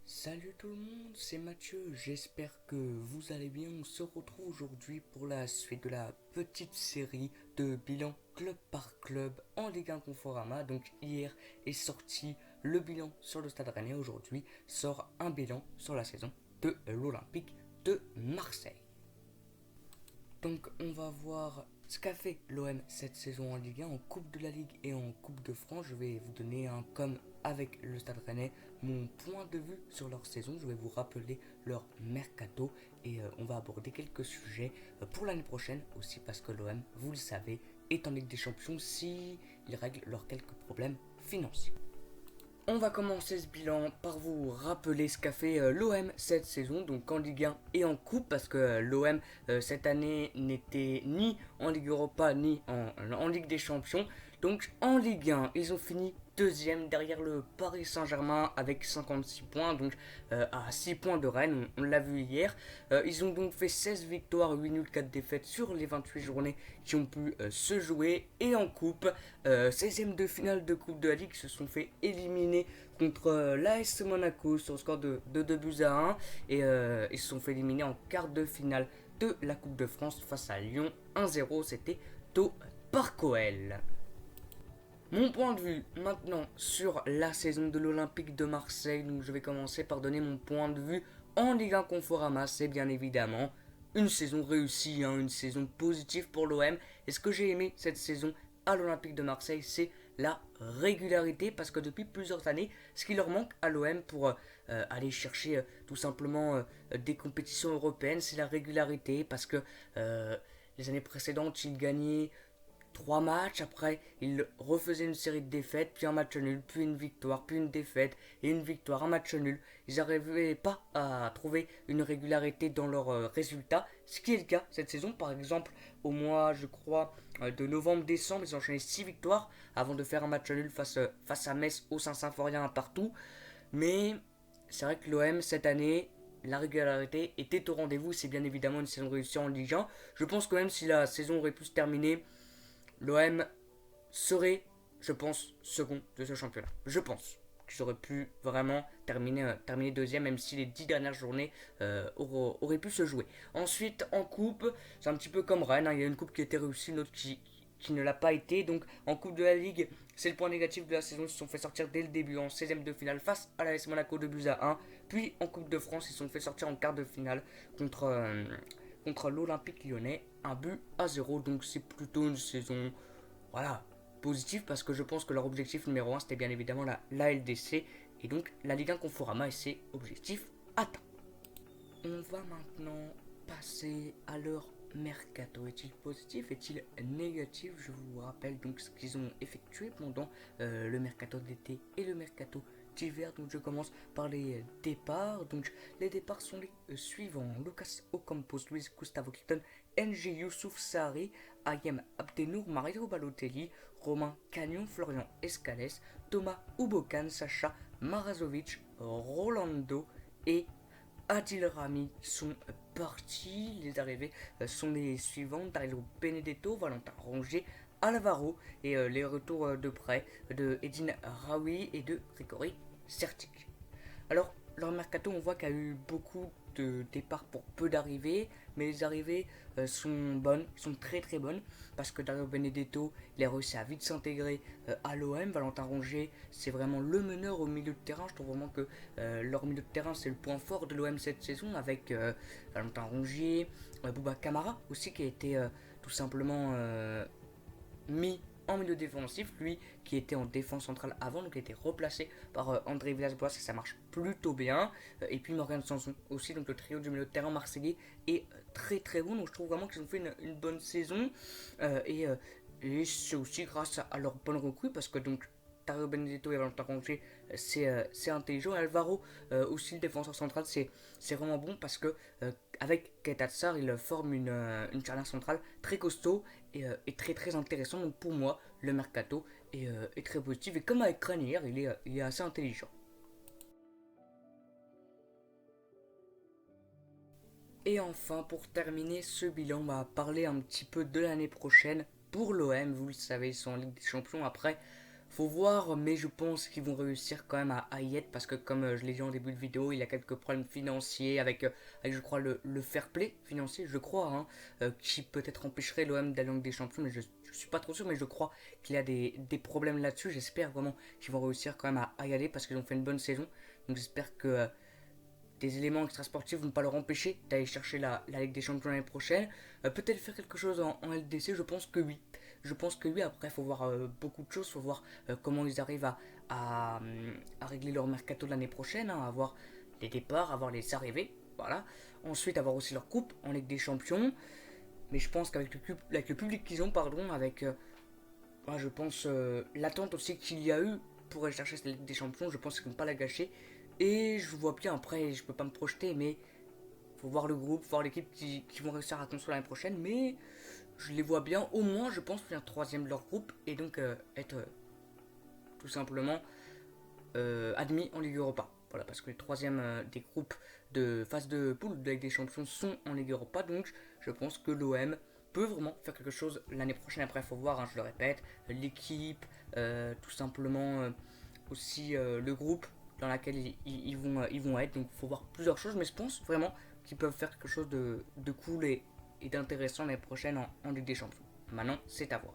Salut tout le monde, c'est Mathieu, j'espère que vous allez bien. On se retrouve aujourd'hui pour la suite de la petite série de bilan club par club en Ligue 1 Conforama. Donc hier est sorti le bilan sur le Stade Rennais, aujourd'hui sort un bilan sur la saison de l'Olympique de Marseille. Donc on va voir ce qu'a fait l'OM cette saison en Ligue 1, en Coupe de la Ligue et en Coupe de France. Je vais vous donner un comme avec le Stade Rennais mon point de vue sur leur saison. Je vais vous rappeler leur mercato et on va aborder quelques sujets pour l'année prochaine aussi parce que l'OM, vous le savez, est en Ligue des Champions si ils règlent leurs quelques problèmes financiers. On va commencer ce bilan par vous rappeler ce qu'a fait l'OM cette saison, donc en Ligue 1 et en Coupe, parce que l'OM cette année n'était ni en Ligue Europa ni en Ligue des Champions. Donc en Ligue 1, ils ont fini deuxième derrière le Paris Saint-Germain avec 56 points, donc à 6 points de Rennes, on l'a vu hier. Ils ont donc fait 16 victoires, 8 nuls, 4 défaites sur les 28 journées qui ont pu se jouer. Et en Coupe, 16e de finale de Coupe de la Ligue, se sont fait éliminer contre l'AS Monaco sur le score de 2 buts à 1 et ils se sont fait éliminer en quart de finale de la Coupe de France face à Lyon 1-0. C'était au Parc OL. Mon point de vue maintenant sur la saison de l'Olympique de Marseille, donc je vais commencer par donner mon point de vue en Ligue 1 Conforama, c'est bien évidemment une saison réussie, une saison positive pour l'OM. Et ce que j'ai aimé cette saison à l'Olympique de Marseille, c'est la régularité, parce que depuis plusieurs années, ce qui leur manque à l'OM pour aller chercher tout simplement des compétitions européennes, c'est la régularité, parce que les années précédentes, ils gagnaient 3 matchs, après ils refaisaient une série de défaites, puis un match nul, puis une victoire, puis une défaite, et une victoire, un match nul. Ils n'arrivaient pas à trouver une régularité dans leurs résultats, ce qui est le cas cette saison. Par exemple, au mois, je crois, de novembre-décembre, ils ont enchaîné 6 victoires avant de faire un match nul face à Metz au Saint-Symphorien un partout. Mais c'est vrai que l'OM cette année, la régularité était au rendez-vous. C'est bien évidemment une saison réussie en Ligue 1. Je pense que même si la saison aurait pu se terminer, l'OM serait, je pense, second de ce championnat. Je pense qu'ils auraient pu vraiment terminer deuxième, même si les 10 dernières journées auraient pu se jouer. Ensuite, en coupe, c'est un petit peu comme Rennes, il y a une coupe qui a été réussie, une autre qui ne l'a pas été. Donc en Coupe de la Ligue, c'est le point négatif de la saison. Ils se sont fait sortir dès le début en 16e de finale face à l'AS Monaco de buts à 1. Puis en Coupe de France, ils se sont fait sortir en quart de finale contre l'Olympique lyonnais, un but à 0. Donc c'est plutôt une saison, voilà, positive, parce que je pense que leur objectif numéro 1 c'était bien évidemment la LDC et donc la Ligue 1 Conforama, et c'est objectif atteint. On va maintenant passer à leur mercato. Est-il positif, est-il négatif? Je vous rappelle donc ce qu'ils ont effectué pendant le mercato d'été et le mercato d'hiver. Donc je commence par les départs. Donc les départs sont les suivants: Lucas Ocampos, Luis Gustavo Clifton, NG Youssouf Sari, Ayem Abdenour, Mario Balotelli, Romain Cagnon, Florian Escales, Thomas Ubokan, Sacha Marazovic, Rolando et Adil Rami sont partis. Les arrivées sont les suivantes: Dario Benedetto, Valentin Rongier, Alvaro, et les retours de prêt de Edine Raoui et de Grégory Sertic. Alors, leur mercato, on voit qu'il y a eu beaucoup de départs pour peu d'arrivées, mais les arrivées sont bonnes, sont très très bonnes, parce que Dario Benedetto, il a réussi à vite s'intégrer à l'OM. Valentin Rongier, c'est vraiment le meneur au milieu de terrain. Je trouve vraiment que leur milieu de terrain, c'est le point fort de l'OM cette saison, avec Valentin Rongier, Bouba Camara aussi, qui a été tout simplement mis en milieu défensif, lui qui était en défense centrale avant, donc il a été replacé par André Villas-Boas, et ça marche plutôt bien. Et puis Morgan Sanson aussi, donc le trio du milieu de terrain marseillais est très très bon, donc je trouve vraiment qu'ils ont fait une bonne saison. Et c'est aussi grâce à leur bonne recrue, parce que donc Dario Benedetto et Valentin Rongier, c'est intelligent. Et Alvaro, aussi le défenseur central, c'est vraiment bon, parce que avec Keita Tsar, il forme une charnière centrale très costaud et très très intéressant. Donc pour moi, le mercato est très positif. Et comme avec Cranier, il est assez intelligent. Et enfin, pour terminer ce bilan, on va parler un petit peu de l'année prochaine pour l'OM. Vous le savez, ils sont en Ligue des Champions. Après, Faut voir, mais je pense qu'ils vont réussir quand même à y être parce que comme je l'ai dit en début de vidéo, il y a quelques problèmes financiers avec je crois le fair play financier, je crois, hein, qui peut-être empêcherait l'OM d'aller en Ligue des Champions, mais je suis pas trop sûr, mais je crois qu'il y a des problèmes là-dessus. J'espère vraiment qu'ils vont réussir quand même à y aller parce qu'ils ont fait une bonne saison. Donc j'espère que des éléments extrasportifs vont pas leur empêcher d'aller chercher la Ligue des Champions l'année prochaine. Peut-être faire quelque chose en LDC, je pense que oui. Je pense que oui, après il faut voir beaucoup de choses, il faut voir comment ils arrivent à régler leur mercato l'année prochaine, hein, avoir les départs, avoir les arrivées, voilà. Ensuite avoir aussi leur coupe en Ligue des Champions. Mais je pense qu'avec avec le public qu'ils ont, pardon, avec je pense l'attente aussi qu'il y a eu pour aller chercher cette Ligue des Champions, je pense qu'ils ne vont pas la gâcher. Et je vois bien, après, je peux pas me projeter, mais faut voir le groupe, voir l'équipe qui vont réussir à construire l'année prochaine. Mais je les vois bien, au moins, je pense, finir troisième de leur groupe et donc être tout simplement admis en Ligue Europa. Voilà, parce que les troisièmes des groupes de phase de poule de Ligue des Champions sont en Ligue Europa. Donc, je pense que l'OM peut vraiment faire quelque chose l'année prochaine. Après, il faut voir, hein, je le répète, l'équipe, tout simplement aussi le groupe dans lequel ils vont être. Donc il faut voir plusieurs choses, mais je pense vraiment qu'ils peuvent faire quelque chose de cool et d'intéressant l'année prochaine en Ligue des Champions. Maintenant, c'est à voir.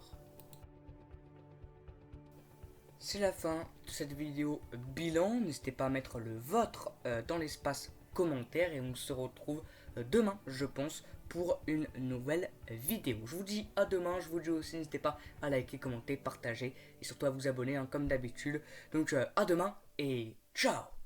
C'est la fin de cette vidéo bilan. N'hésitez pas à mettre le vôtre dans l'espace commentaire et on se retrouve demain, je pense, pour une nouvelle vidéo. Je vous dis à demain, je vous dis aussi n'hésitez pas à liker, commenter, partager et surtout à vous abonner, hein, comme d'habitude. Donc à demain et ciao.